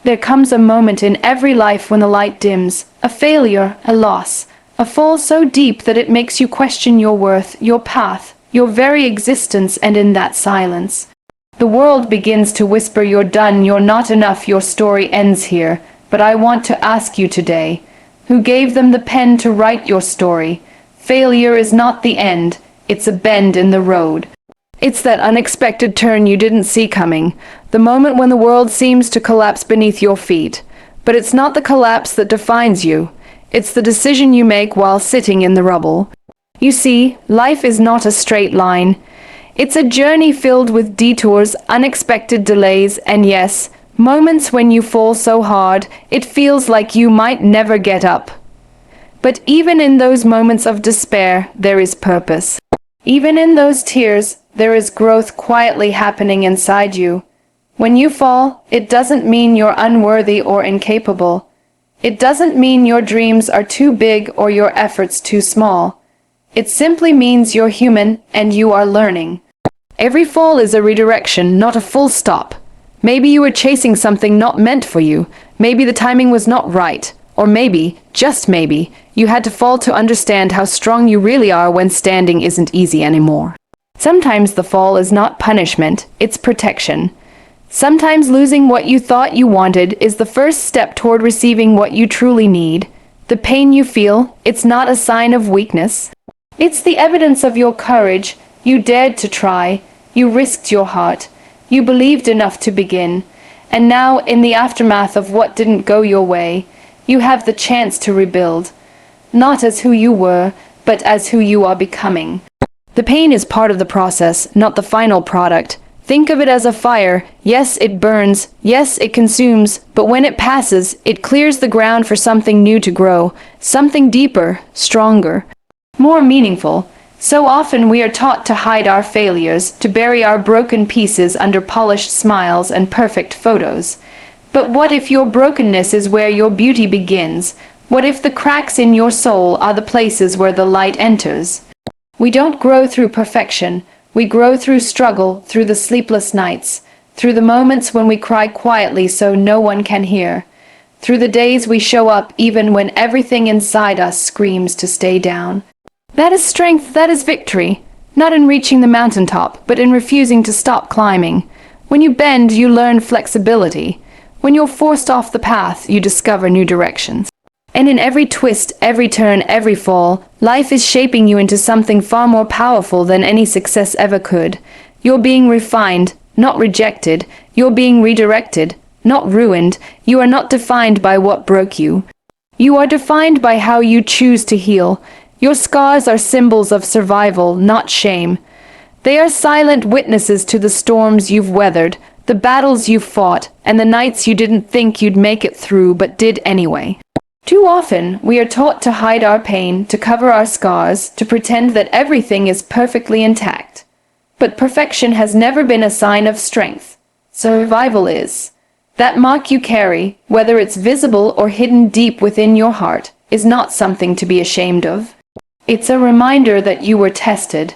There comes a moment in every life when the light dims, a failure, a loss, a fall so deep that it makes you question your worth, your path, your very existence, and in that silence, the world begins to whisper you're done, you're not enough, your story ends here. But I want to ask you today, who gave them the pen to write your story? Failure is not the end, it's a bend in the road. It's that unexpected turn you didn't see coming, the moment when the world seems to collapse beneath your feet. But it's not the collapse that defines you, it's the decision you make while sitting in the rubble. You see, life is not a straight line. It's a journey filled with detours, unexpected delays, and yes, moments when you fall so hard, it feels like you might never get up. But even in those moments of despair, there is purpose. Even in those tears, there is growth quietly happening inside you. When you fall, it doesn't mean you're unworthy or incapable. It doesn't mean your dreams are too big or your efforts too small. It simply means you're human and you are learning. Every fall is a redirection, not a full stop. Maybe you were chasing something not meant for you. Maybe the timing was not right. Or maybe, just maybe, you had to fall to understand how strong you really are when standing isn't easy anymore. Sometimes the fall is not punishment, it's protection. Sometimes losing what you thought you wanted is the first step toward receiving what you truly need. The pain you feel, it's not a sign of weakness. It's the evidence of your courage. You dared to try. You risked your heart. You believed enough to begin. And now, in the aftermath of what didn't go your way, you have the chance to rebuild. Not as who you were, but as who you are becoming. The pain is part of the process, not the final product. Think of it as a fire. Yes, it burns. Yes, it consumes. But when it passes, it clears the ground for something new to grow. Something deeper, stronger, more meaningful. So often we are taught to hide our failures, to bury our broken pieces under polished smiles and perfect photos. But what if your brokenness is where your beauty begins? What if the cracks in your soul are the places where the light enters? We don't grow through perfection. We grow through struggle, through the sleepless nights, through the moments when we cry quietly so no one can hear, through the days we show up even when everything inside us screams to stay down. That is strength, that is victory, not in reaching the mountaintop, but in refusing to stop climbing. When you bend, you learn flexibility. When you're forced off the path, you discover new directions. And in every twist, every turn, every fall, life is shaping you into something far more powerful than any success ever could. You're being refined, not rejected. You're being redirected, not ruined. You are not defined by what broke you. You are defined by how you choose to heal. Your scars are symbols of survival, not shame. They are silent witnesses to the storms you've weathered, the battles you've fought, and the nights you didn't think you'd make it through but did anyway. Too often, we are taught to hide our pain, to cover our scars, to pretend that everything is perfectly intact. But perfection has never been a sign of strength. Survival is. That mark you carry, whether it's visible or hidden deep within your heart, is not something to be ashamed of. It's a reminder that you were tested,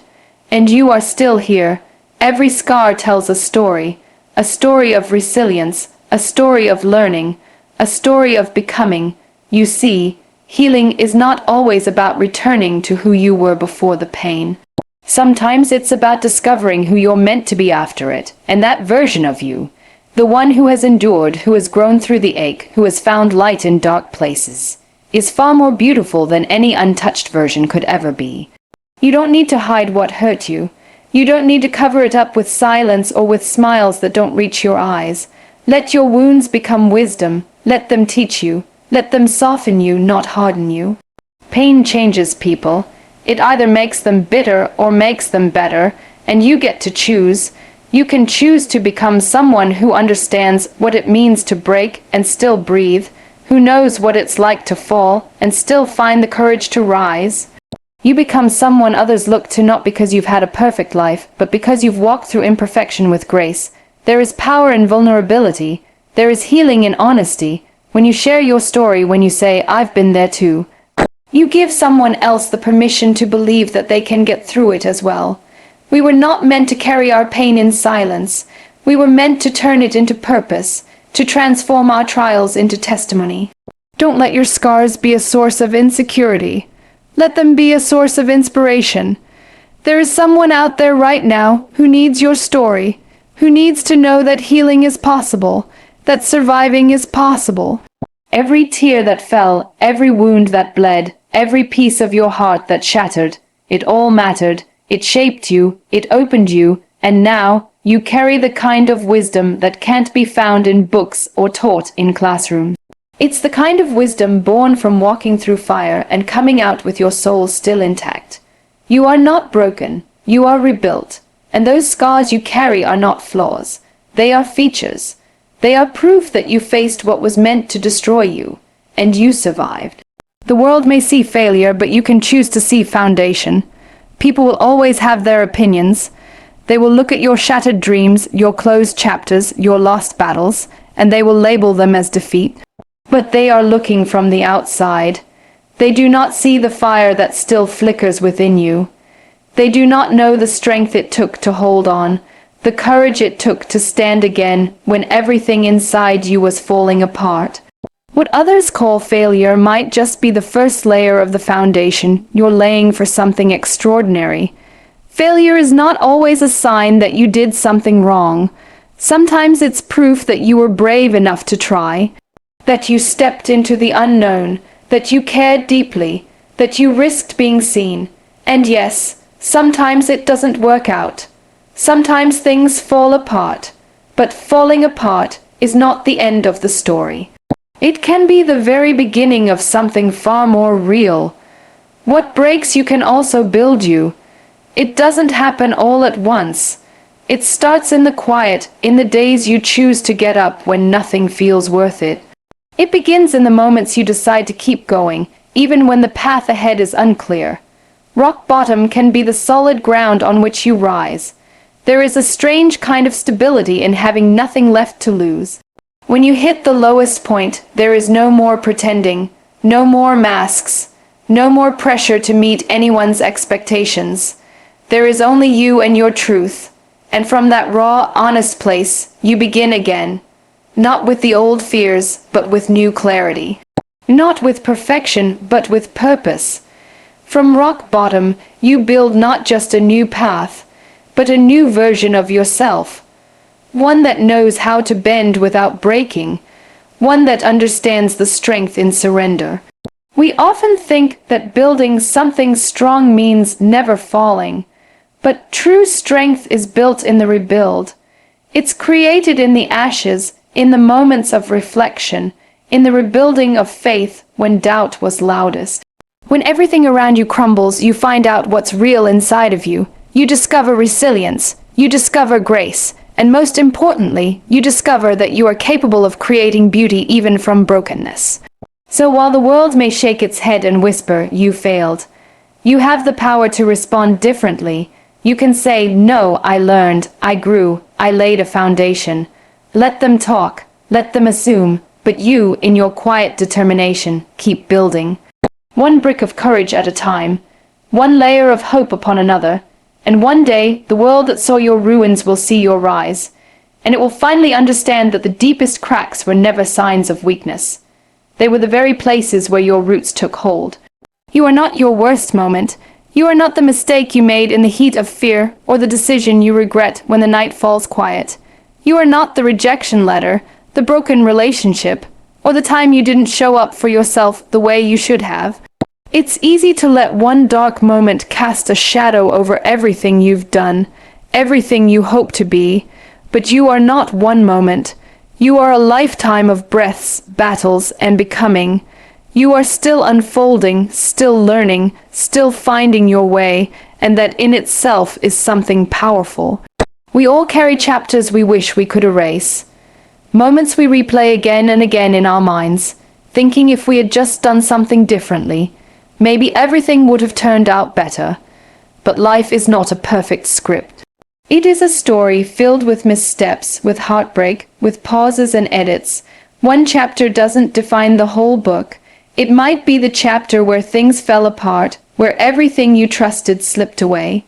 and you are still here. Every scar tells a story of resilience, a story of learning, a story of becoming. You see, healing is not always about returning to who you were before the pain. Sometimes it's about discovering who you're meant to be after it, and that version of you, the one who has endured, who has grown through the ache, who has found light in dark places, is far more beautiful than any untouched version could ever be. You don't need to hide what hurt you. You don't need to cover it up with silence or with smiles that don't reach your eyes. Let your wounds become wisdom. Let them teach you. Let them soften you, not harden you. Pain changes people. It either makes them bitter or makes them better, and you get to choose. You can choose to become someone who understands what it means to break and still breathe, who knows what it's like to fall and still find the courage to rise. You become someone others look to not because you've had a perfect life, but because you've walked through imperfection with grace. There is power in vulnerability. There is healing in honesty. When you share your story, when you say, "I've been there too," you give someone else the permission to believe that they can get through it as well. We were not meant to carry our pain in silence. We were meant to turn it into purpose, to transform our trials into testimony. Don't let your scars be a source of insecurity. Let them be a source of inspiration. There is someone out there right now who needs your story, who needs to know that healing is possible, that surviving is possible. Every tear that fell, every wound that bled, every piece of your heart that shattered, it all mattered. It shaped you, it opened you, and now you carry the kind of wisdom that can't be found in books or taught in classrooms. It's the kind of wisdom born from walking through fire and coming out with your soul still intact. You are not broken, you are rebuilt, and those scars you carry are not flaws. They are features. They are proof that you faced what was meant to destroy you, and you survived. The world may see failure, but you can choose to see foundation. People will always have their opinions. They will look at your shattered dreams, your closed chapters, your lost battles, and they will label them as defeat. But they are looking from the outside. They do not see the fire that still flickers within you. They do not know the strength it took to hold on, the courage it took to stand again when everything inside you was falling apart. What others call failure might just be the first layer of the foundation you're laying for something extraordinary. Failure is not always a sign that you did something wrong. Sometimes it's proof that you were brave enough to try, that you stepped into the unknown, that you cared deeply, that you risked being seen. And yes, sometimes it doesn't work out. Sometimes things fall apart, but falling apart is not the end of the story. It can be the very beginning of something far more real. What breaks you can also build you. It doesn't happen all at once. It starts in the quiet, in the days you choose to get up when nothing feels worth it. It begins in the moments you decide to keep going, even when the path ahead is unclear. Rock bottom can be the solid ground on which you rise. There is a strange kind of stability in having nothing left to lose. When you hit the lowest point, there is no more pretending, no more masks, no more pressure to meet anyone's expectations. There is only you and your truth, and from that raw, honest place, you begin again. Not with the old fears, but with new clarity. Not with perfection, but with purpose. From rock bottom, you build not just a new path, but a new version of yourself. One that knows how to bend without breaking. One that understands the strength in surrender. We often think that building something strong means never falling. But true strength is built in the rebuild. It's created in the ashes, in the moments of reflection, in the rebuilding of faith when doubt was loudest. When everything around you crumbles, you find out what's real inside of you. You discover resilience, you discover grace, and most importantly, you discover that you are capable of creating beauty even from brokenness. So while the world may shake its head and whisper, "You failed," you have the power to respond differently. You can say, "No, I learned, I grew, I laid a foundation." Let them talk, let them assume, but you, in your quiet determination, keep building. One brick of courage at a time, one layer of hope upon another, and one day the world that saw your ruins will see your rise, and it will finally understand that the deepest cracks were never signs of weakness. They were the very places where your roots took hold. You are not your worst moment. You are not the mistake you made in the heat of fear or the decision you regret when the night falls quiet. You are not the rejection letter, the broken relationship, or the time you didn't show up for yourself the way you should have. It's easy to let one dark moment cast a shadow over everything you've done, everything you hope to be, but you are not one moment. You are a lifetime of breaths, battles, and becoming. You are still unfolding, still learning, still finding your way, and that in itself is something powerful. We all carry chapters we wish we could erase. Moments we replay again and again in our minds, thinking if we had just done something differently, maybe everything would have turned out better. But life is not a perfect script. It is a story filled with missteps, with heartbreak, with pauses and edits. One chapter doesn't define the whole book. It might be the chapter where things fell apart, where everything you trusted slipped away.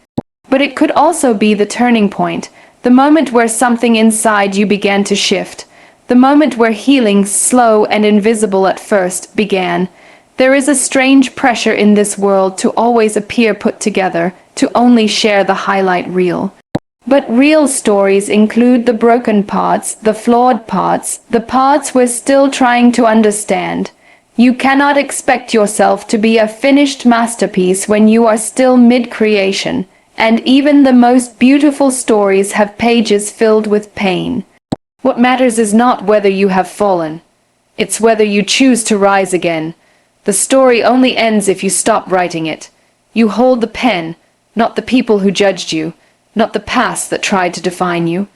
But it could also be the turning point, the moment where something inside you began to shift, the moment where healing, slow and invisible at first, began. There is a strange pressure in this world to always appear put together, to only share the highlight reel. But real stories include the broken parts, the flawed parts, the parts we're still trying to understand. You cannot expect yourself to be a finished masterpiece when you are still mid-creation, and even the most beautiful stories have pages filled with pain. What matters is not whether you have fallen. It's whether you choose to rise again. The story only ends if you stop writing it. You hold the pen, not the people who judged you, not the past that tried to define you,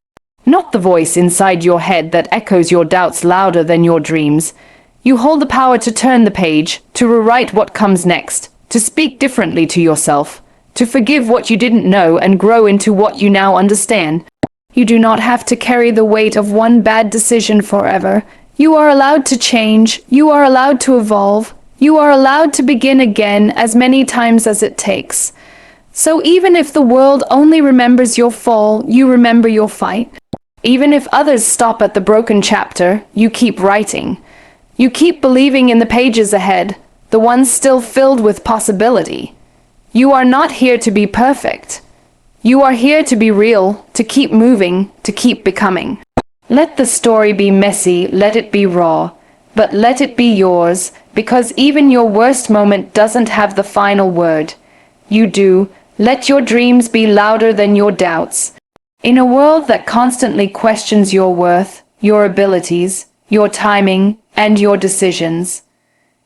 not the voice inside your head that echoes your doubts louder than your dreams. You hold the power to turn the page, to rewrite what comes next, to speak differently to yourself, to forgive what you didn't know and grow into what you now understand. You do not have to carry the weight of one bad decision forever. You are allowed to change, you are allowed to evolve, you are allowed to begin again as many times as it takes. So even if the world only remembers your fall, you remember your fight. Even if others stop at the broken chapter, you keep writing. You keep believing in the pages ahead, the ones still filled with possibility. You are not here to be perfect. You are here to be real, to keep moving, to keep becoming. Let the story be messy, let it be raw, but let it be yours, because even your worst moment doesn't have the final word. You do. Let your dreams be louder than your doubts. In a world that constantly questions your worth, your abilities, your timing, and your decisions,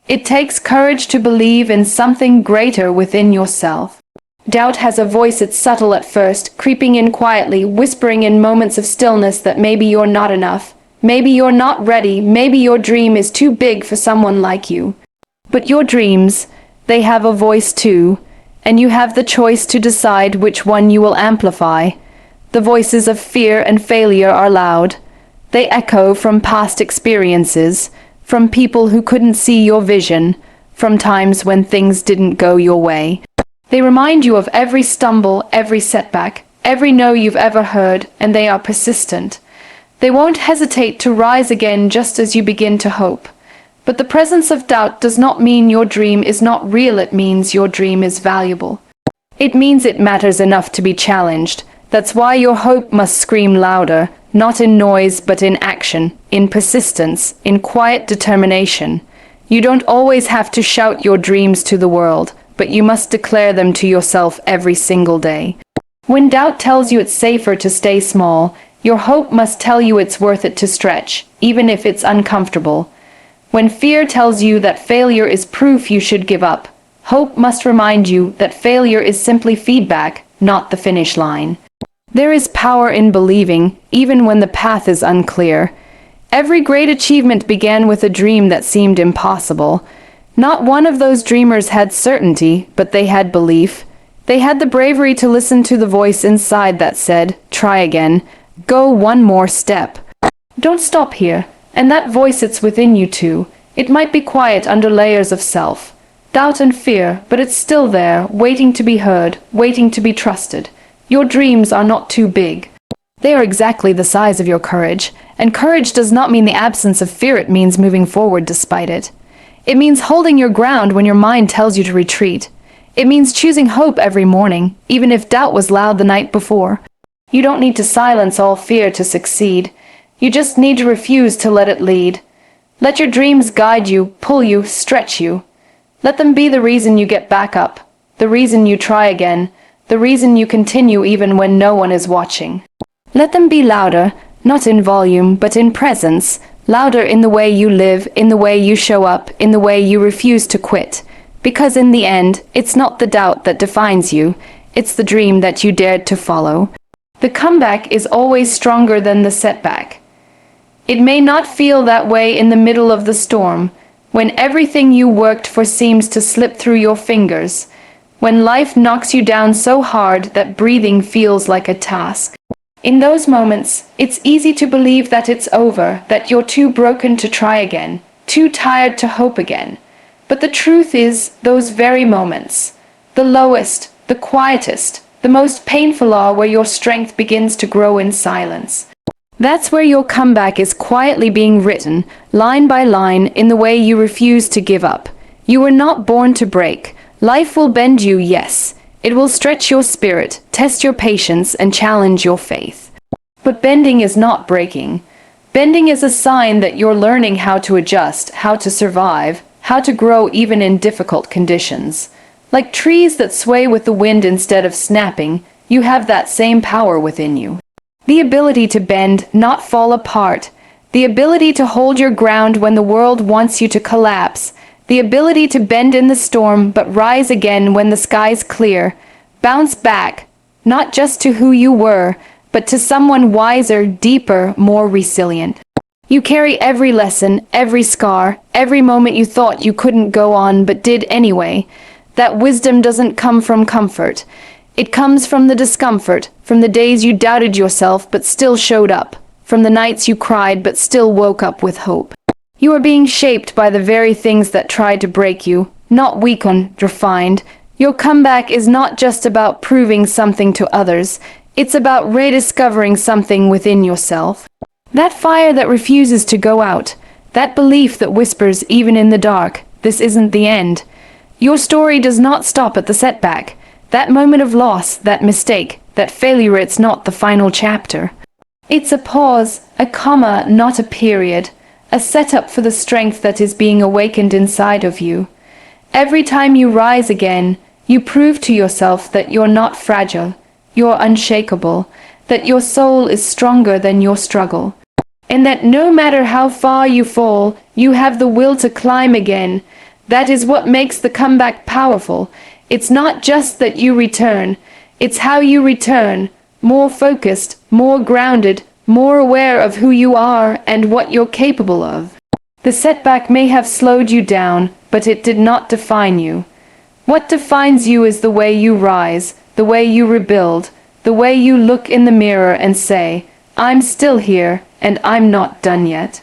it takes courage to believe in something greater within yourself. Doubt has a voice. It's subtle at first, creeping in quietly, whispering in moments of stillness that maybe you're not enough, maybe you're not ready, maybe your dream is too big for someone like you. But your dreams, they have a voice too, and you have the choice to decide which one you will amplify. The voices of fear and failure are loud. They echo from past experiences, from people who couldn't see your vision, from times when things didn't go your way. They remind you of every stumble, every setback, every no you've ever heard, and they are persistent. They won't hesitate to rise again just as you begin to hope. But the presence of doubt does not mean your dream is not real. It means your dream is valuable. It means it matters enough to be challenged. That's why your hope must scream louder, not in noise but in action, in persistence, in quiet determination. You don't always have to shout your dreams to the world, but you must declare them to yourself every single day. When doubt tells you it's safer to stay small, your hope must tell you it's worth it to stretch, even if it's uncomfortable. When fear tells you that failure is proof you should give up, hope must remind you that failure is simply feedback, not the finish line. There is power in believing, even when the path is unclear. Every great achievement began with a dream that seemed impossible. Not one of those dreamers had certainty, but they had belief. They had the bravery to listen to the voice inside that said, "Try again. Go one more step. Don't stop here." And that voice, it's within you too. It might be quiet under layers of self, doubt and fear, but it's still there, waiting to be heard, waiting to be trusted. Your dreams are not too big. They are exactly the size of your courage, and courage does not mean the absence of fear. It means moving forward despite it. It means holding your ground when your mind tells you to retreat. It means choosing hope every morning, even if doubt was loud the night before. You don't need to silence all fear to succeed. You just need to refuse to let it lead. Let your dreams guide you, pull you, stretch you. Let them be the reason you get back up, the reason you try again, the reason you continue even when no one is watching. Let them be louder, not in volume, but in presence, louder in the way you live, in the way you show up, in the way you refuse to quit. Because in the end, it's not the doubt that defines you, it's the dream that you dared to follow. The comeback is always stronger than the setback. It may not feel that way in the middle of the storm, when everything you worked for seems to slip through your fingers, when life knocks you down so hard that breathing feels like a task. In those moments, it's easy to believe that it's over, that you're too broken to try again, too tired to hope again. But the truth is, those very moments, the lowest, the quietest, the most painful, are where your strength begins to grow in silence. That's where your comeback is quietly being written, line by line, in the way you refuse to give up. You were not born to break. Life will bend you, yes. It will stretch your spirit, test your patience, and challenge your faith. But bending is not breaking. Bending is a sign that you're learning how to adjust, how to survive, how to grow even in difficult conditions. Like trees that sway with the wind instead of snapping, you have that same power within you. The ability to bend, not fall apart. The ability to hold your ground when the world wants you to collapse. The ability to bend in the storm but rise again when the sky's clear. Bounce back, not just to who you were, but to someone wiser, deeper, more resilient. You carry every lesson, every scar, every moment you thought you couldn't go on but did anyway. That wisdom doesn't come from comfort. It comes from the discomfort, from the days you doubted yourself but still showed up, from the nights you cried but still woke up with hope. You are being shaped by the very things that tried to break you, not weakened, refined. Your comeback is not just about proving something to others, it's about rediscovering something within yourself. That fire that refuses to go out, that belief that whispers even in the dark, this isn't the end. Your story does not stop at the setback. That moment of loss, that mistake, that failure, it's not the final chapter. It's a pause, a comma, not a period, a setup for the strength that is being awakened inside of you. Every time you rise again, you prove to yourself that you're not fragile, you're unshakable, that your soul is stronger than your struggle, and that no matter how far you fall, you have the will to climb again. That is what makes the comeback powerful. It's not just that you return, it's how you return, more focused, more grounded, more aware of who you are and what you're capable of. The setback may have slowed you down, but it did not define you. What defines you is the way you rise, the way you rebuild, the way you look in the mirror and say, I'm still here, and I'm not done yet.